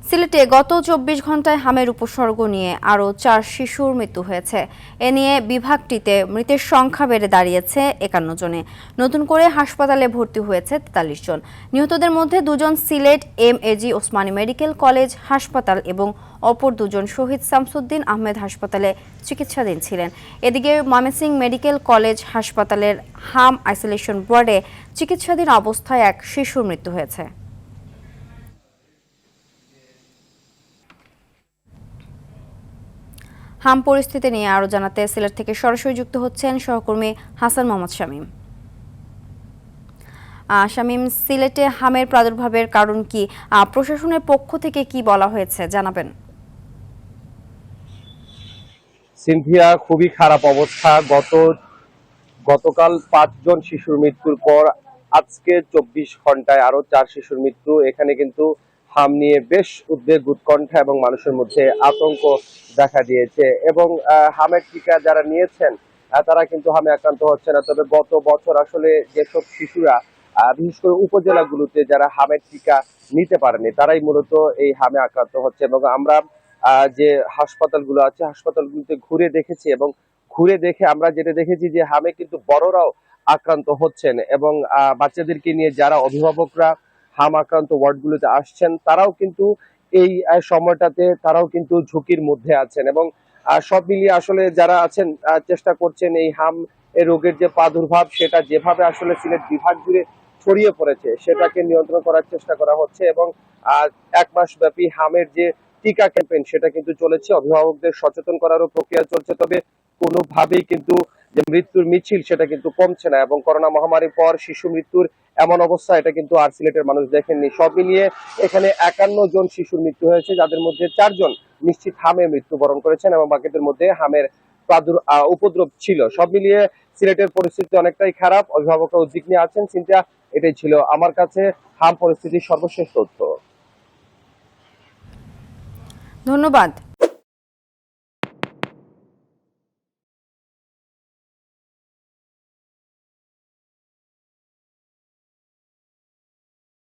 সিলেটে গত ২৪ ঘন্টায় হামের উপসর্গ নিয়ে আরও ৪ শিশুর মৃত্যু হয়েছে। এ নিয়ে বিভাগটিতে মৃতের সংখ্যা বেড়ে দাঁড়িয়েছে ৫১ জনে। নতুন করে হাসপাতালে ভর্তি হয়েছে ৪৩ জন। নিহতদের মধ্যে ২ জন Sylhet MAG Osmani medical college হাসপাতাল এবং অপর ২ জন শহীদ শামসুদ্দিন আহমেদ হাসপাতালে চিকিৎসাধীন ছিলেন। এদিকে ময়মনসিংহ মেডিকেল কলেজ হাসপাতালের হাম আইসোলেশন ওয়ার্ডে চিকিৎসাধীন অবস্থায় এক শিশুর মৃত্যু হয়েছে। হাম পরিস্থিতি নিয়ে আরো জানাতে সিলেট থেকে সরাসরি যুক্ত হচ্ছেন সহকর্মী হাসান মোহাম্মদ শামীম। শামীম, সিলেটে হামের প্রাদুর্ভাবের কারণ কি, প্রশাসনের পক্ষ থেকে কি বলা হয়েছে জানাবেন? সিনথিয়া, খুবই খারাপ অবস্থা। গতকাল ৫ জন শিশুর মৃত্যুর পর আজকে ২৪ ঘন্টায় আরো ৪ শিশুর মৃত্যু। এখানে কিন্তু হাম নিয়ে বেশ উদ্বেগ, উৎকণ্ঠা এবং মানুষের মধ্যে আতঙ্ক দেখা দিয়েছে। এবং হামের টিকা যারা নিয়েছেন তারা কিন্তু হামে আক্রান্ত হচ্ছে না। তবে গত বছর আসলে যেসব শিশুরা বিশেষ করে উপজেলাগুলোতে যারা হামের টিকা নিতে পারেনি তারাই মূলত এই হামে আক্রান্ত হচ্ছে। এবং আমরা যে হাসপাতালগুলো আছে হাসপাতালগুলোতে ঘুরে দেখেছি এবং ঘুরে দেখে আমরা যেটা দেখেছি যে হামে কিন্তু বড়রাও আক্রান্ত হচ্ছেন। এবং বাচ্চাদেরকে নিয়ে যারা অভিভাবকরা হাম আক্রান্ত ওয়ার্ডগুলোতে আসছেন তারাও কিন্তু এই সময়টাতে তারাও কিন্তু ঝুঁকির মধ্যে আছেন। এবং সব মিলিয়ে আসলে যারা আছেন চেষ্টা করছেন এই হাম এর রোগের যে প্রাদুর্ভাব সেটা যেভাবে আসলে সিলেট বিভাগ জুড়ে ছড়িয়ে পড়েছে সেটাকে নিয়ন্ত্রণ করার চেষ্টা করা হচ্ছে। এবং ১ মাস ব্যাপী হামের যে টিকা ক্যাম্পেইন সেটা কিন্তু চলেছে, অভিভাবকদের সচেতন করারও প্রক্রিয়া চলছে। তবে কোনোভাবেই কিন্তু যে মৃত্যুর মিছিল সেটা কিন্তু কমছে না। এবং করোনা মহামারীর পর শিশু মৃত্যুর এমন অবস্থা এটা কিন্তু আর সিলেটের মানুষ দেখেননি। সব মিলিয়ে এখানে ৫১ জন শিশুর মৃত্যু হয়েছে, যাদের মধ্যে ৪ জন নিশ্চিত হামে মৃত্যুবরণ করেছেন এবং বাকিদের মধ্যে হামের উপদ্রব ছিল। সব মিলিয়ে সিলেটের পরিস্থিতি অনেকটাই খারাপ, অভিভাবকরা উদ্বিগ্ন নিয়ে আছেন। চিন্তা এটাই ছিল আমার কাছে হাম পরিস্থিতির সর্বশেষ তথ্য। ধন্যবাদ।